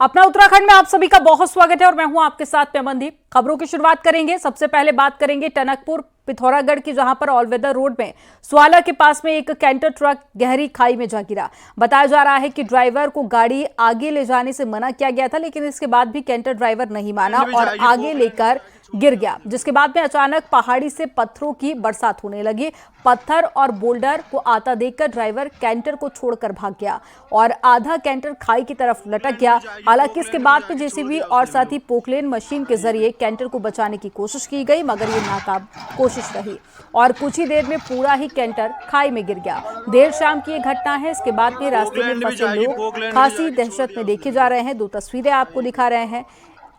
अपना उत्तराखंड में आप सभी का बहुत स्वागत है और मैं हूं आपके साथ में अमनदीप। खबरों की शुरुआत करेंगे। सबसे पहले बात करेंगे टनकपुर पिथौरागढ़ की, जहां पर ऑलवेदर रोड में स्वाला के पास में एक कैंटर ट्रक गहरी खाई में जा गिरा। बताया जा रहा है कि ड्राइवर को गाड़ी आगे ले जाने से मना किया गया था, लेकिन इसके बाद भी कैंटर ड्राइवर नहीं माना और आगे लेकर गिर गया, जिसके बाद में अचानक पहाड़ी से पत्थरों की बरसात होने लगी। पत्थर और बोल्डर को आता देखकर ड्राइवर कैंटर को छोड़कर भाग गया और आधा कैंटर खाई की तरफ लटक गया। हालांकि इसके बाद में जेसीबी और साथ ही पोकलेन मशीन के जरिए कैंटर को बचाने की कोशिश की गई, मगर ये नाकाम कोशिश रही और कुछ ही देर में पूरा ही कैंटर खाई में गिर गया। देर शाम की ये घटना है। इसके बाद में रास्ते में फंसे लोग खासी दहशत में देखे जा रहे हैं। दो तस्वीरें आपको दिखा रहे हैं,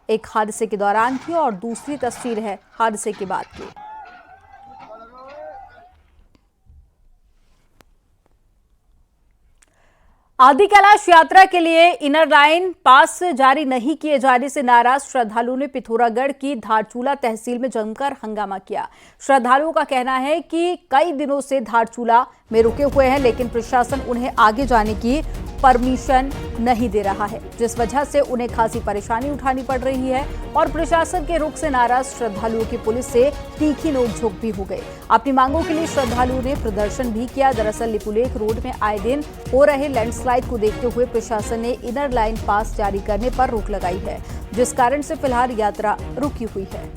एक हादसे के दौरान की और दूसरी तस्वीर है हादसे के बाद की। आदि कैलाश यात्रा के लिए इनर लाइन पास जारी नहीं किए जाने से नाराज श्रद्धालुओं ने पिथौरागढ़ की धारचूला तहसील में जमकर हंगामा किया। श्रद्धालुओं का कहना है कि कई दिनों से धारचूला में रुके हुए हैं, लेकिन प्रशासन उन्हें आगे जाने की परमिशन नहीं दे रहा है, जिस वजह से उन्हें खासी परेशानी उठानी पड़ रही है और प्रशासन के रुख से नाराज श्रद्धालुओं की पुलिस से तीखी नोकझोंक भी हो गई। अपनी मांगों के लिए श्रद्धालुओं ने प्रदर्शन भी किया। दरअसल लिपुलेख रोड में आए दिन हो रहे लैंडस्लाइड को देखते हुए प्रशासन ने इनर लाइन पास जारी करने पर रोक लगाई है, जिस कारण से फिलहाल यात्रा रुकी हुई है।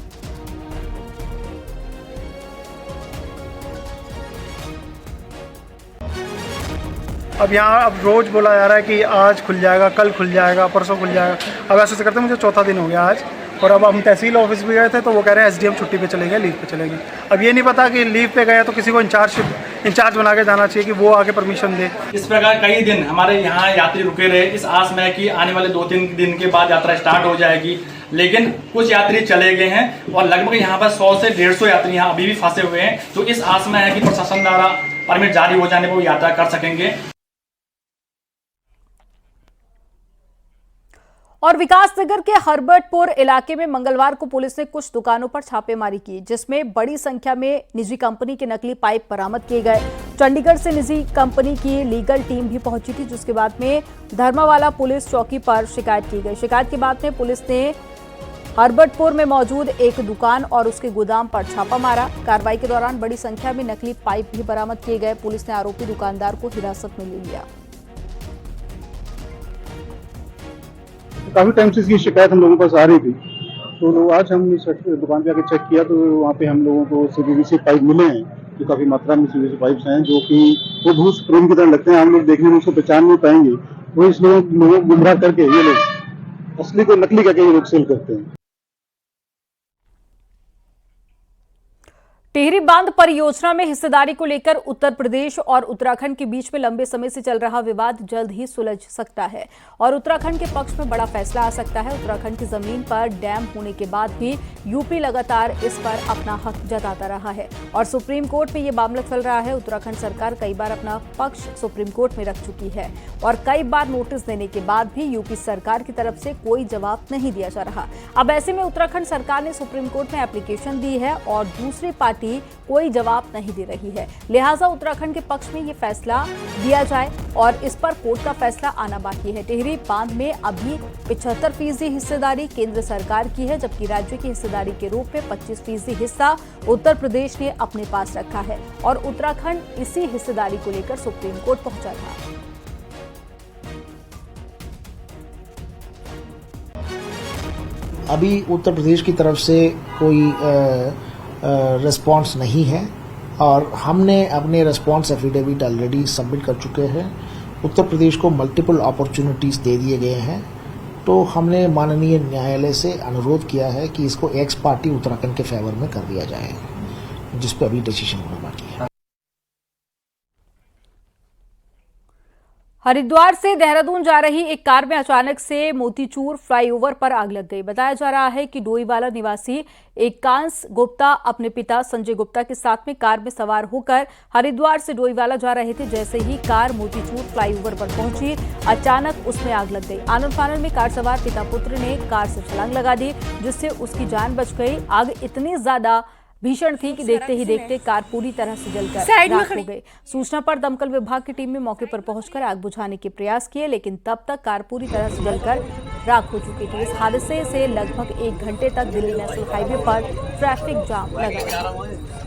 अब रोज बोला जा रहा है कि आज खुल जाएगा, कल खुल जाएगा, परसों खुल जाएगा। अब ऐसे करते मुझे चौथा दिन हो गया आज, और अब हम तहसील ऑफिस भी गए थे तो वो कह रहे हैं एसडीएम छुट्टी पे चले गए, लीव पे चले गए। अब ये नहीं पता कि लीव पे गए तो किसी को इंचार्ज बना के जाना चाहिए कि वो आके परमिशन दे। इस प्रकार कई दिन हमारे यहाँ यात्री रुके रहे इस आस में कि आने वाले 2-3 दिन के बाद यात्रा स्टार्ट हो जाएगी, लेकिन कुछ यात्री चले गए हैं और लगभग यहाँ पर 100 से 150 यात्री यहाँ अभी भी फंसे हुए हैं। तो इस आस में है कि प्रशासन द्वारा परमिट जारी हो जाने पर वो यात्रा कर सकेंगे। और विकासनगर के हर्बर्टपुर इलाके में मंगलवार को पुलिस ने कुछ दुकानों पर छापेमारी की, जिसमें बड़ी संख्या में निजी कंपनी के नकली पाइप बरामद किए गए। चंडीगढ़ से निजी कंपनी की लीगल टीम भी पहुंची थी, जिसके बाद में धर्मावाला पुलिस चौकी पर शिकायत की गई। शिकायत के बाद में पुलिस ने हर्बर्टपुर में मौजूद एक दुकान और उसके गोदाम पर छापा मारा। कार्रवाई के दौरान बड़ी संख्या में नकली पाइप भी बरामद किए गए। पुलिस ने आरोपी दुकानदार को हिरासत में ले लिया। काफी टाइम से इसकी शिकायत हम लोगों के पास आ रही थी, तो आज हम इस दुकान पे आके चेक किया तो वहाँ पे हम लोगों को सीवीसी पाइप मिले हैं, जो काफी मात्रा में सीवीसी पाइप्स हैं, जो कि वो धूस प्रेम की तरह लगते हैं। हम लोग देखने में उसको पहचान नहीं पाएंगे, वो इस लोगों को गुमराह करके ये लोग असली को नकली करके ये लोग सेल करते हैं। टिहरी बांध परियोजना में हिस्सेदारी को लेकर उत्तर प्रदेश और उत्तराखंड के बीच में लंबे समय से चल रहा विवाद जल्द ही सुलझ सकता है और उत्तराखंड के पक्ष में बड़ा फैसला आ सकता है। उत्तराखंड की जमीन पर डैम होने के बाद भी यूपी लगातार इस पर अपना हक जताता रहा है और सुप्रीम कोर्ट में ये मामला चल रहा है। उत्तराखंड सरकार कई बार अपना पक्ष सुप्रीम कोर्ट में रख चुकी है और कई बार नोटिस देने के बाद भी यूपी सरकार की तरफ से कोई जवाब नहीं दिया जा रहा। अब ऐसे में उत्तराखंड सरकार ने सुप्रीम कोर्ट में एप्लीकेशन दी है और दूसरी पार्टी कोई जवाब नहीं दे रही है। लिहाजा उत्तराखंड के पक्ष में यह फैसला दिया जाए और इस पर कोर्ट का फैसला आना बाकी है। टिहरी बांध में अभी 75% हिस्सेदारी केंद्र सरकार की है, जबकि राज्य की हिस्सेदारी के रूप में 25% हिस्सा उत्तर प्रदेश ने अपने पास रखा है और उत्तराखंड इसी हिस्सेदारी को लेकर सुप्रीम कोर्ट पहुंचा था। अभी उत्तर प्रदेश की तरफ से कोई रिस्पांस नहीं है और हमने अपने रिस्पांस एफिडेविट ऑलरेडी सबमिट कर चुके हैं। उत्तर प्रदेश को मल्टीपल अपॉर्चुनिटीज दे दिए गए हैं, तो हमने माननीय न्यायालय से अनुरोध किया है कि इसको एक्स पार्टी उत्तराखंड के फेवर में कर दिया जाए, जिस पर अभी डिसीजन होना बाकी है। हरिद्वार से देहरादून जा रही एक कार में अचानक से मोतीचूर फ्लाईओवर पर आग लग गई। बताया जा रहा है कि डोईवाला निवासी एकांश गुप्ता अपने पिता संजय गुप्ता के साथ में कार में सवार होकर हरिद्वार से डोईवाला जा रहे थे। जैसे ही कार मोतीचूर फ्लाईओवर पर पहुंची, अचानक उसमें आग लग गई। आनंद फानन में कार सवार पिता पुत्र ने कार से छलांग लगा दी, जिससे उसकी जान बच गई। आग इतनी ज्यादा भीषण थी कि देखते ही देखते कार पूरी तरह से जलकर राख हो गई। सूचना पर दमकल विभाग की टीम ने मौके पर पहुंचकर आग बुझाने के प्रयास किए, लेकिन तब तक कार पूरी तरह से जलकर राख हो चुकी थी। इस हादसे से लगभग 1 घंटे तक दिल्ली नेशनल हाईवे पर ट्रैफिक जाम लगा रहा।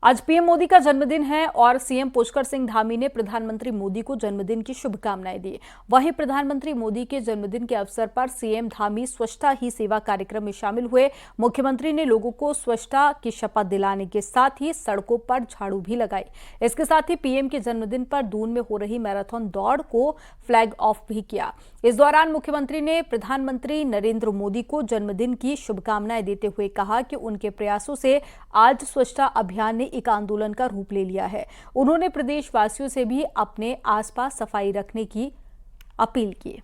आज पीएम मोदी का जन्मदिन है और सीएम पुष्कर सिंह धामी ने प्रधानमंत्री मोदी को जन्मदिन की शुभकामनाएं दी। वहीं प्रधानमंत्री मोदी के जन्मदिन के अवसर पर सीएम धामी स्वच्छता ही सेवा कार्यक्रम में शामिल हुए। मुख्यमंत्री ने लोगों को स्वच्छता की शपथ दिलाने के साथ ही सड़कों पर झाड़ू भी लगाई। इसके साथ ही पीएम के जन्मदिन पर दून में हो रही मैराथन दौड़ को फ्लैग ऑफ भी किया। इस दौरान मुख्यमंत्री ने प्रधानमंत्री नरेंद्र मोदी को जन्मदिन की शुभकामनाएं देते हुए कहा कि उनके प्रयासों से आज स्वच्छता अभियान ने एक आंदोलन का रूप ले लिया है। उन्होंने प्रदेशवासियों से भी अपने आसपास सफाई रखने की अपील की।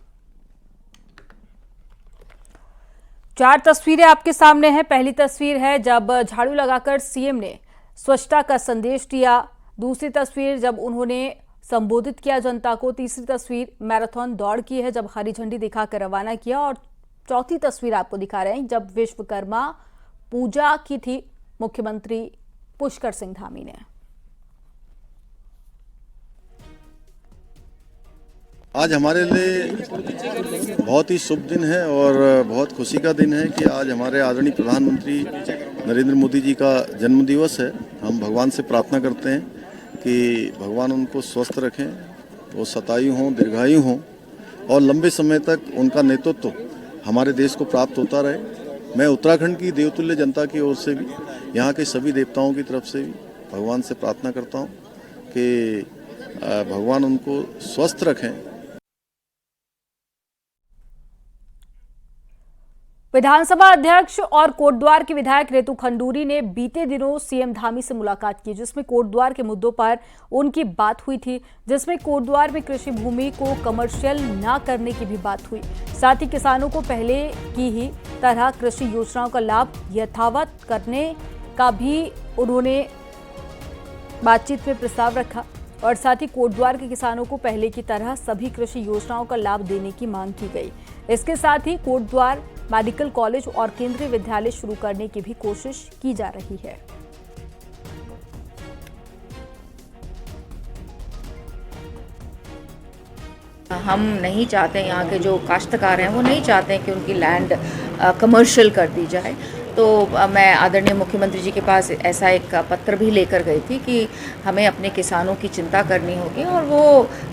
4 तस्वीरें आपके सामने हैं। पहली तस्वीर है जब झाड़ू लगाकर सीएम ने स्वच्छता का संदेश दिया। दूसरी तस्वीर जब उन्होंने संबोधित किया जनता को। तीसरी तस्वीर मैराथन दौड़ की है जब हरी झंडी दिखाकर रवाना किया। और चौथी तस्वीर आपको दिखा रहे हैं जब विश्वकर्मा पूजा की थी मुख्यमंत्री पुष्कर सिंह धामी ने। आज हमारे लिए बहुत ही शुभ दिन है और बहुत खुशी का दिन है कि आज हमारे आदरणीय प्रधानमंत्री नरेंद्र मोदी जी का जन्म दिवस है। हम भगवान से प्रार्थना करते हैं कि भगवान उनको स्वस्थ रखें, वो शतायु हों, दीर्घायु हों और लंबे समय तक उनका नेतृत्व हमारे देश को प्राप्त होता रहे। मैं उत्तराखंड की देवतुल्य जनता की ओर से भी, यहाँ के सभी देवताओं की तरफ से भी भगवान से प्रार्थना करता हूँ कि भगवान उनको स्वस्थ रखें। विधानसभा अध्यक्ष और कोटद्वार के विधायक रेतु खंडूरी ने बीते दिनों सीएम धामी से मुलाकात की, जिसमें कोटद्वार के मुद्दों पर उनकी बात हुई थी, जिसमें कोटद्वार में कृषि भूमि को कमर्शियल न करने की भी बात हुई। साथ ही किसानों को पहले की ही तरह कृषि योजनाओं का लाभ यथावत करने का भी उन्होंने बातचीत में प्रस्ताव रखा और साथ ही कोटद्वार के किसानों को पहले की तरह सभी कृषि योजनाओं का लाभ देने की मांग की गई। इसके साथ ही कोटद्वार मेडिकल कॉलेज और केंद्रीय विद्यालय शुरू करने की भी कोशिश की जा रही है। हम नहीं चाहते, यहाँ के जो काश्तकार हैं वो नहीं चाहते हैं कि उनकी लैंड कमर्शियल कर दी जाए। तो मैं आदरणीय मुख्यमंत्री जी के पास ऐसा एक पत्र भी लेकर गई थी कि हमें अपने किसानों की चिंता करनी होगी और वो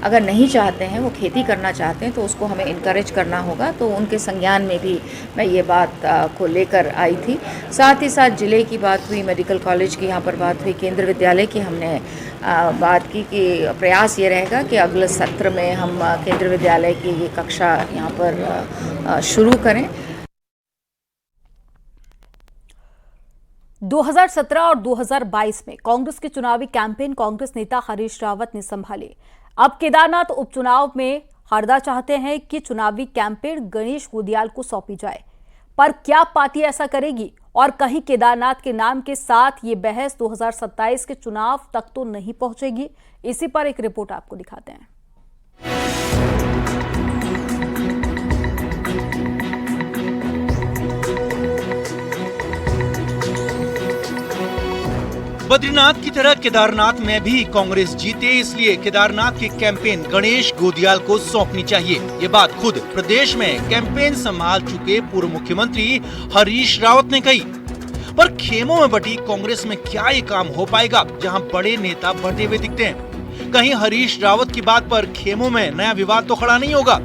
अगर नहीं चाहते हैं, वो खेती करना चाहते हैं तो उसको हमें इनकरेज करना होगा। तो उनके संज्ञान में भी मैं ये बात को लेकर आई थी। साथ ही साथ ज़िले की बात हुई, मेडिकल कॉलेज की यहाँ पर बात हुई, केंद्रीय विद्यालय की हमने बात की कि प्रयास ये रहेगा कि अगले सत्र में हम केंद्रीय विद्यालय की ये कक्षा यहाँ पर शुरू करें। 2017 और 2022 में कांग्रेस के चुनावी कैंपेन कांग्रेस नेता हरीश रावत ने संभाले। अब केदारनाथ उपचुनाव में हरदा चाहते हैं कि चुनावी कैंपेन गणेश गोदियाल को सौंपी जाए, पर क्या पार्टी ऐसा करेगी और कहीं केदारनाथ के नाम के साथ ये बहस 2027 के चुनाव तक तो नहीं पहुंचेगी? इसी पर एक रिपोर्ट आपको दिखाते हैं। बद्रीनाथ की तरह केदारनाथ में भी कांग्रेस जीते, इसलिए केदारनाथ की कैंपेन गणेश गोदियाल को सौंपनी चाहिए। ये बात खुद प्रदेश में कैंपेन संभाल चुके पूर्व मुख्यमंत्री हरीश रावत ने कही। पर खेमों में बटी कांग्रेस में क्या ये काम हो पाएगा जहां बड़े नेता बटे हुए दिखते हैं? कहीं हरीश रावत की बात पर खेमों में नया विवाद तो खड़ा नहीं होगा?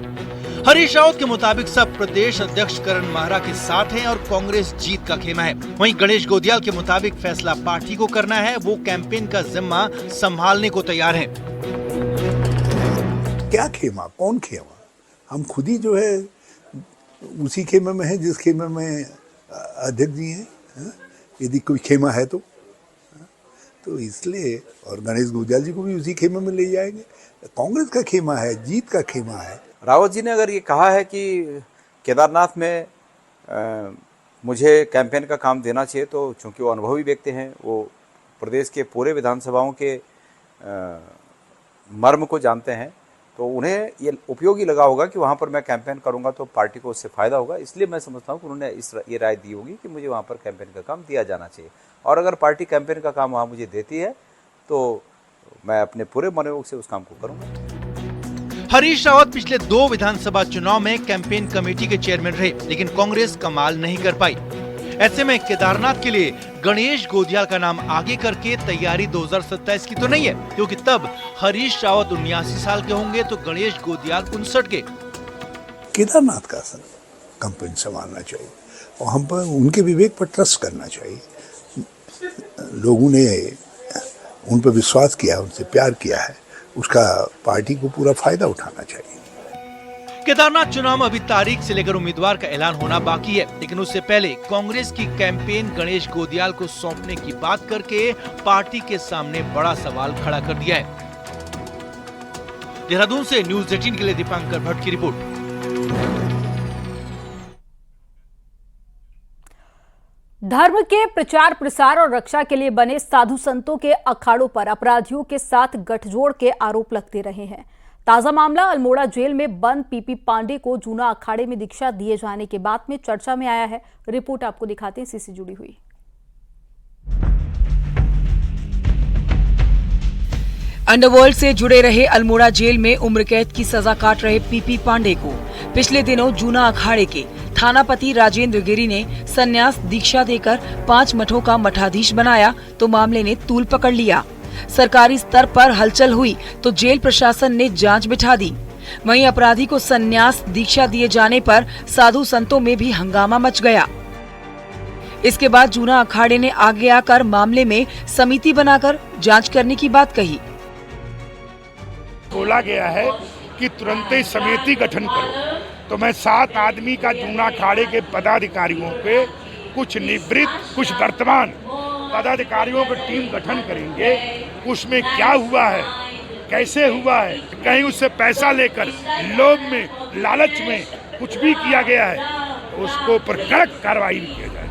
हरीश रावत के मुताबिक सब प्रदेश अध्यक्ष करण माहरा के साथ हैं और कांग्रेस जीत का खेमा है। वहीं गणेश गोदियाल के मुताबिक फैसला पार्टी को करना है, वो कैंपेन का जिम्मा संभालने को तैयार हैं। क्या खेमा, कौन खेमा? हम खुद ही जो है उसी खेमे में है जिस खेमे में अध्यक्ष जी हैं। यदि कोई खेमा है तो इसलिए, और गणेश गोदियाल जी को भी उसी खेमे में ले जाएंगे। कांग्रेस का खेमा है, जीत का खेमा है। रावत जी ने अगर ये कहा है कि केदारनाथ में मुझे कैंपेन का काम देना चाहिए, तो चूंकि वो अनुभवी व्यक्ति हैं, वो प्रदेश के पूरे विधानसभाओं के मर्म को जानते हैं, तो उन्हें ये उपयोगी लगा होगा कि वहाँ पर मैं कैंपेन करूँगा तो पार्टी को उससे फ़ायदा होगा, इसलिए मैं समझता हूँ कि उन्होंने ये राय दी होगी कि मुझे वहाँ पर कैंपेन का काम दिया जाना चाहिए। और अगर पार्टी कैंपेन का काम वहाँ मुझे देती है तो मैं अपने पूरे मनोयोग से उस काम को करूँगा। हरीश रावत पिछले 2 विधानसभा चुनाव में कैंपेन कमेटी के चेयरमैन रहे, लेकिन कांग्रेस कमाल नहीं कर पाई। ऐसे में केदारनाथ के लिए गणेश गोदियाल का नाम आगे करके तैयारी 2027 की तो नहीं है, क्योंकि तब हरीश रावत 79 साल के होंगे तो गणेश गोदियाल 59 के। केदारनाथ का कंपेन संभालना चाहिए और हम पर उनके विवेक पर ट्रस्ट करना चाहिए। लोगों ने उन पर विश्वास किया, उनसे प्यार किया है, उसका पार्टी को पूरा फायदा उठाना चाहिए। केदारनाथ चुनाव में अभी तारीख से लेकर उम्मीदवार का ऐलान होना बाकी है, लेकिन उससे पहले कांग्रेस की कैंपेन गणेश गोदियाल को सौंपने की बात करके पार्टी के सामने बड़ा सवाल खड़ा कर दिया है। देहरादून से न्यूज़ 18 के लिए दीपांकर भट्ट की रिपोर्ट। धर्म के प्रचार प्रसार और रक्षा के लिए बने साधु संतों के अखाड़ों पर अपराधियों के साथ गठजोड़ के आरोप लगते रहे हैं। ताजा मामला अल्मोड़ा जेल में बंद पीपी पांडे को जूना अखाड़े में दीक्षा दिए जाने के बाद में चर्चा में आया है। रिपोर्ट आपको दिखाते हैं, इसी से जुड़ी हुई। अंडरवर्ल्ड से जुड़े रहे अल्मोड़ा जेल में उम्र कैद की सजा काट रहे पीपी पांडे को पिछले दिनों जूना अखाड़े के थानापति राजेंद्र गिरी ने संन्यास दीक्षा देकर 5 मठों का मठाधीश बनाया तो मामले ने तूल पकड़ लिया। सरकारी स्तर पर हलचल हुई तो जेल प्रशासन ने जांच बिठा दी। वहीं अपराधी को संन्यास दीक्षा दिए जाने पर साधु संतों में भी हंगामा मच गया। इसके बाद जूना अखाड़े ने आगे आकर मामले में समिति बनाकर जांच करने की बात कही। बोला गया है कि तुरंत ही समिति गठन करो, तो मैं 7 आदमी का जूना अखाड़े के पदाधिकारियों पे कुछ निवृत्त कुछ वर्तमान पदाधिकारियों की टीम गठन करेंगे। उसमें क्या हुआ है, कैसे हुआ है, कहीं उससे पैसा लेकर लोभ में लालच में कुछ भी किया गया है, उसको पर कड़क कार्रवाई भी किया जाए।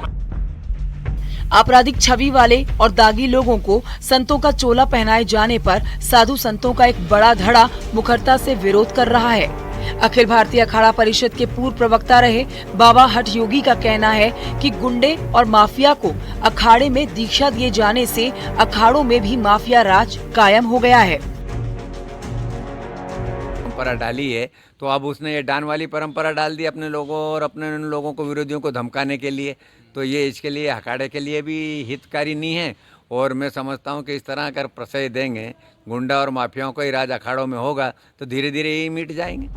आपराधिक छवि वाले और दागी लोगों को संतों का चोला पहनाए जाने पर साधु संतों का एक बड़ा धड़ा मुखरता से विरोध कर रहा है। अखिल भारतीय अखाड़ा परिषद के पूर्व प्रवक्ता रहे बाबा हठ योगी का कहना है कि गुंडे और माफिया को अखाड़े में दीक्षा दिए जाने से अखाड़ों में भी माफिया राज कायम हो गया है। परंपरा डाली है तो अब उसने ये डान वाली परंपरा डाल दी अपने लोगों और अपने उन लोगों को विरोधियों को धमकाने के लिए, तो ये इसके लिए अखाड़े के लिए भी हितकारी नहीं है। और मैं समझता हूँ कि इस तरह अगर प्रश्रय देंगे गुंडा और माफियाओं का ही राज अखाड़ों में होगा तो धीरे धीरे ये मिट जाएंगे।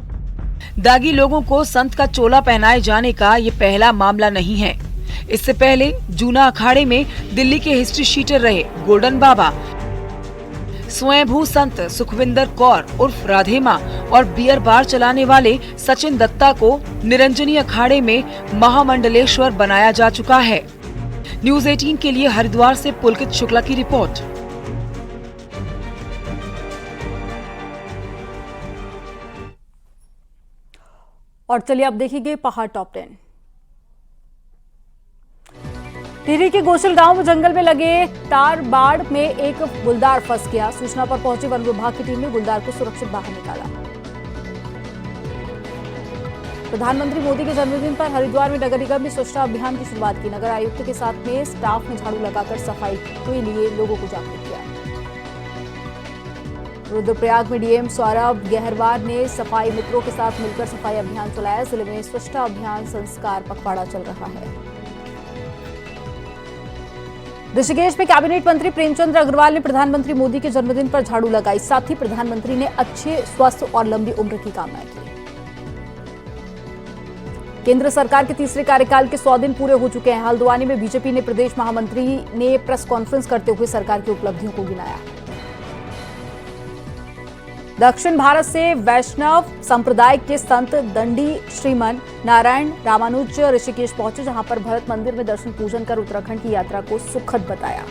दागी लोगों को संत का चोला पहनाए जाने का ये पहला मामला नहीं है। इससे पहले जूना अखाड़े में दिल्ली के हिस्ट्री शीटर रहे गोल्डन बाबा, स्वयंभू संत सुखविंदर कौर उर्फ राधे माँ और बियर बार चलाने वाले सचिन दत्ता को निरंजनी अखाड़े में महामंडलेश्वर बनाया जा चुका है। न्यूज़ 18 के लिए हरिद्वार से पुलकित शुक्ला की रिपोर्ट। और चलिए अब देखिए पहाड़ टॉप 10। टिहरी के गोशल गांव में जंगल में लगे तार बाड़ में एक गुलदार फंस गया। सूचना पर पहुंची वन विभाग की टीम ने गुलदार को सुरक्षित बाहर निकाला। प्रधानमंत्री मोदी के जन्मदिन पर हरिद्वार में नगर निगम ने स्वच्छता अभियान की शुरुआत की। नगर आयुक्त के साथ में स्टाफ ने झाड़ू लगाकर सफाई के लिए लोगों को जागरूक किया। रुद्रप्रयाग में डीएम सौरभ गहरवार ने सफाई मित्रों के साथ मिलकर सफाई अभियान चलाया। जिले में स्वच्छता अभियान संस्कार पखवाड़ा चल रहा है। ऋषिकेश में कैबिनेट मंत्री प्रेमचंद अग्रवाल ने प्रधानमंत्री मोदी के जन्मदिन पर झाड़ू लगाई। साथ ही प्रधानमंत्री ने अच्छे स्वास्थ्य और लंबी उम्र की कामना की। केंद्र सरकार के तीसरे कार्यकाल के 100 दिन पूरे हो चुके हैं। हल्द्वानी में बीजेपी ने प्रदेश महामंत्री ने प्रेस कॉन्फ्रेंस करते हुए सरकार की उपलब्धियों को गिनाया। दक्षिण भारत से वैष्णव संप्रदाय के संत दंडी श्रीमन नारायण रामानुज ऋषिकेश पहुंचे, जहां पर भरत मंदिर में दर्शन पूजन कर उत्तराखंड की यात्रा को सुखद बताया।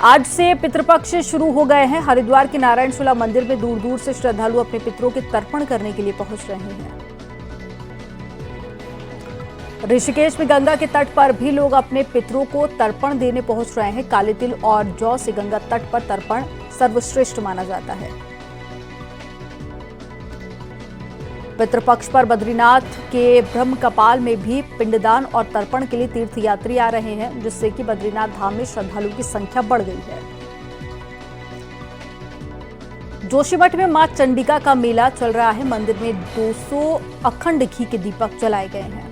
आज से पितृपक्ष शुरू हो गए हैं। हरिद्वार के नारायणशूला मंदिर में दूर दूर से श्रद्धालु अपने पितरों के तर्पण करने के लिए पहुंच रहे हैं। ऋषिकेश में गंगा के तट पर भी लोग अपने पितरों को तर्पण देने पहुंच रहे हैं। काले तिल और जौ से गंगा तट पर तर्पण सर्वश्रेष्ठ माना जाता है। पितृपक्ष पर बद्रीनाथ के ब्रह्म कपाल में भी पिंडदान और तर्पण के लिए तीर्थयात्री आ रहे हैं, जिससे कि बद्रीनाथ धाम में श्रद्धालुओं की संख्या बढ़ गई है। जोशीमठ में मां चंडिका का मेला चल रहा है। मंदिर में 200 अखंड घी के दीपक जलाए गए हैं।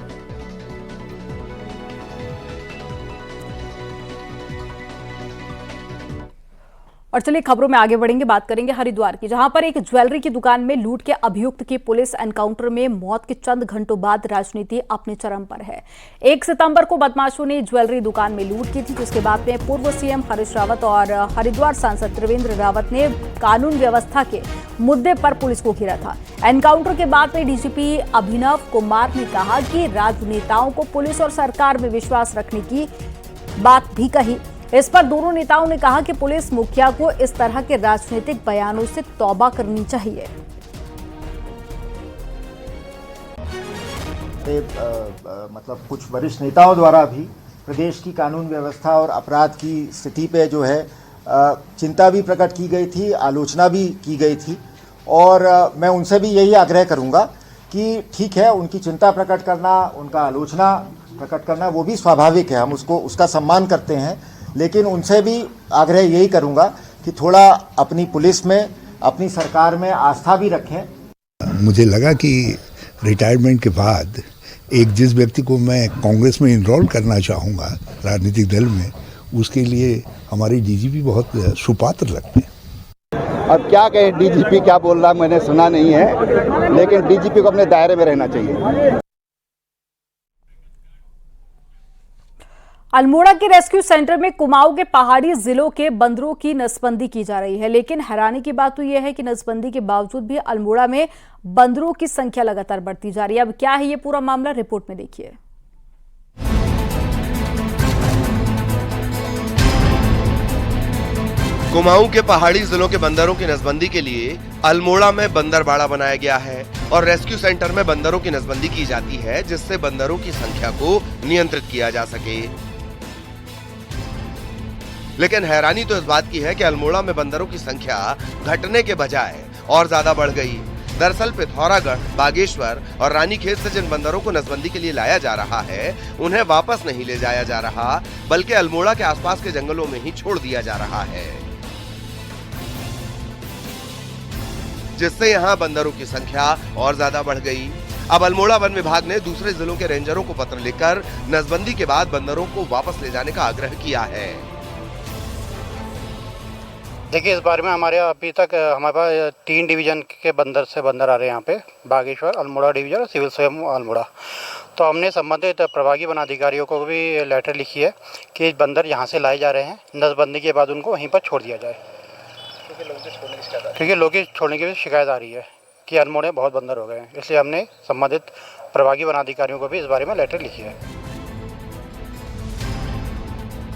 और चलिए खबरों में आगे बढ़ेंगे, बात करेंगे हरिद्वार की, जहां पर एक ज्वेलरी की दुकान में लूट के अभियुक्त की पुलिस एनकाउंटर में मौत के चंद घंटों बाद राजनीति अपने चरम पर है। 1 सितंबर को बदमाशों ने ज्वेलरी दुकान में लूट की थी, जिसके बाद में पूर्व सीएम हरीश रावत और हरिद्वार सांसद त्रिवेंद्र रावत ने कानून व्यवस्था के मुद्दे पर पुलिस को घेरा था। एनकाउंटर के बाद में डीजीपी अभिनव कुमार ने कहा कि राजनेताओं को पुलिस और सरकार में विश्वास रखने की बात भी कही। इस पर दोनों नेताओं ने कहा कि पुलिस मुखिया को इस तरह के राजनीतिक बयानों से तौबा करनी चाहिए। मतलब कुछ वरिष्ठ नेताओं द्वारा भी प्रदेश की कानून व्यवस्था और अपराध की स्थिति पे जो है चिंता भी प्रकट की गई थी, आलोचना भी की गई थी। और मैं उनसे भी यही आग्रह करूंगा कि ठीक है, उनकी चिंता प्रकट करना, उनका आलोचना प्रकट करना वो भी स्वाभाविक है, हम उसका सम्मान करते हैं। लेकिन उनसे भी आग्रह यही करूंगा कि थोड़ा अपनी पुलिस में, अपनी सरकार में आस्था भी रखें। मुझे लगा कि रिटायरमेंट के बाद एक जिस व्यक्ति को मैं कांग्रेस में इनरोल करना चाहूँगा राजनीतिक दल में, उसके लिए हमारे डीजीपी बहुत सुपात्र लगते हैं। अब क्या कहें, डीजीपी क्या बोल रहा मैंने सुना नहीं है, लेकिन डीजीपी को अपने दायरे में रहना चाहिए। अल्मोड़ा के रेस्क्यू सेंटर में कुमाऊं के पहाड़ी जिलों के बंदरों की नसबंदी की जा रही है, लेकिन हैरानी की बात तो यह है कि नसबंदी के बावजूद भी अल्मोड़ा में बंदरों की संख्या लगातार बढ़ती जा रही है। अब क्या है ये पूरा मामला, रिपोर्ट में देखिए। कुमाऊं के पहाड़ी जिलों के बंदरों की नसबंदी के लिए अल्मोड़ा में बंदरबाड़ा बनाया गया है और रेस्क्यू सेंटर में बंदरों की नसबंदी की जाती है, जिससे बंदरों की संख्या को नियंत्रित किया जा सके। लेकिन हैरानी तो इस बात की है कि अल्मोड़ा में बंदरों की संख्या घटने के बजाय और ज्यादा बढ़ गई। दरअसल पिथौरागढ़, बागेश्वर और रानीखेत से जिन बंदरों को नसबंदी के लिए लाया जा रहा है, उन्हें वापस नहीं ले जाया जा रहा, बल्कि अल्मोड़ा के आसपास के जंगलों में ही छोड़ दिया जा रहा है, जिससे यहाँ बंदरों की संख्या और ज्यादा बढ़ गई। अब अल्मोड़ा वन विभाग ने दूसरे जिलों के रेंजरों को पत्र लिखकर नसबंदी के बाद बंदरों को वापस ले जाने का आग्रह किया है। देखिए, इस बारे में हमारे अभी तक हमारे पास 3 डिवीजन के बंदर आ रहे हैं यहाँ पे, बागेश्वर, अल्मोड़ा डिवीजन और सिविल सर्जन अल्मोड़ा। तो हमने संबंधित प्रभागी वन अधिकारियों को भी लेटर लिखी है कि बंदर यहाँ से लाए जा रहे हैं, नसबंदी के बाद उनको वहीं पर छोड़ दिया जाए, क्योंकि लोग छोड़ने की भी शिकायत आ रही है कि अल्मोड़ा में बहुत बंदर हो गए हैं। इसलिए हमने संबंधित प्रभागी वन अधिकारियों को भी इस बारे में लेटर लिखी है।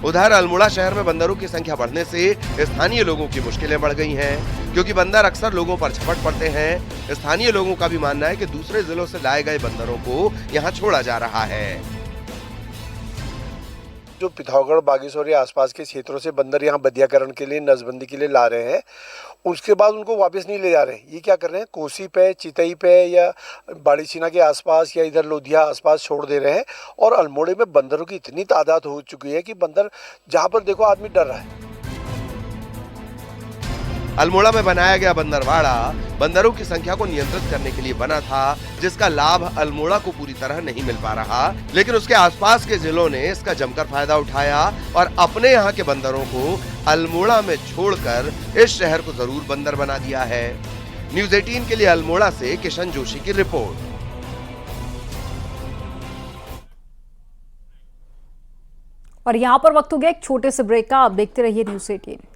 उधर अल्मोड़ा शहर में बंदरों की संख्या बढ़ने से स्थानीय लोगों की मुश्किलें बढ़ गई हैं, क्योंकि बंदर अक्सर लोगों पर झपट पड़ते हैं। स्थानीय लोगों का भी मानना है कि दूसरे जिलों से लाए गए बंदरों को यहां छोड़ा जा रहा है। जो पिथौरागढ़, बागेश्वर या आसपास के क्षेत्रों से बंदर यहाँ बदियाकरण के लिए, नसबंदी के लिए ला रहे हैं, उसके बाद उनको वापस नहीं ले जा रहे। ये क्या कर रहे हैं, कोसी पे, चितई पे या बाड़ीसीना के आसपास या इधर लोधिया आसपास छोड़ दे रहे हैं। और अल्मोड़े में बंदरों की इतनी तादाद हो चुकी है कि बंदर जहाँ पर देखो आदमी डर रहा है। अल्मोड़ा में बनाया गया बंदरवाड़ा बंदरों की संख्या को नियंत्रित करने के लिए बना था, जिसका लाभ अल्मोड़ा को पूरी तरह नहीं मिल पा रहा, लेकिन उसके आसपास के जिलों ने इसका जमकर फायदा उठाया और अपने यहाँ के बंदरों को अल्मोड़ा में छोड़कर इस शहर को जरूर बंदर बना दिया है। न्यूज़ 18 के लिए अल्मोड़ा से किशन जोशी की रिपोर्ट। और यहाँ पर वक्त हो गया एक छोटे से ब्रेक का, आप देखते रहिए न्यूज़ 18।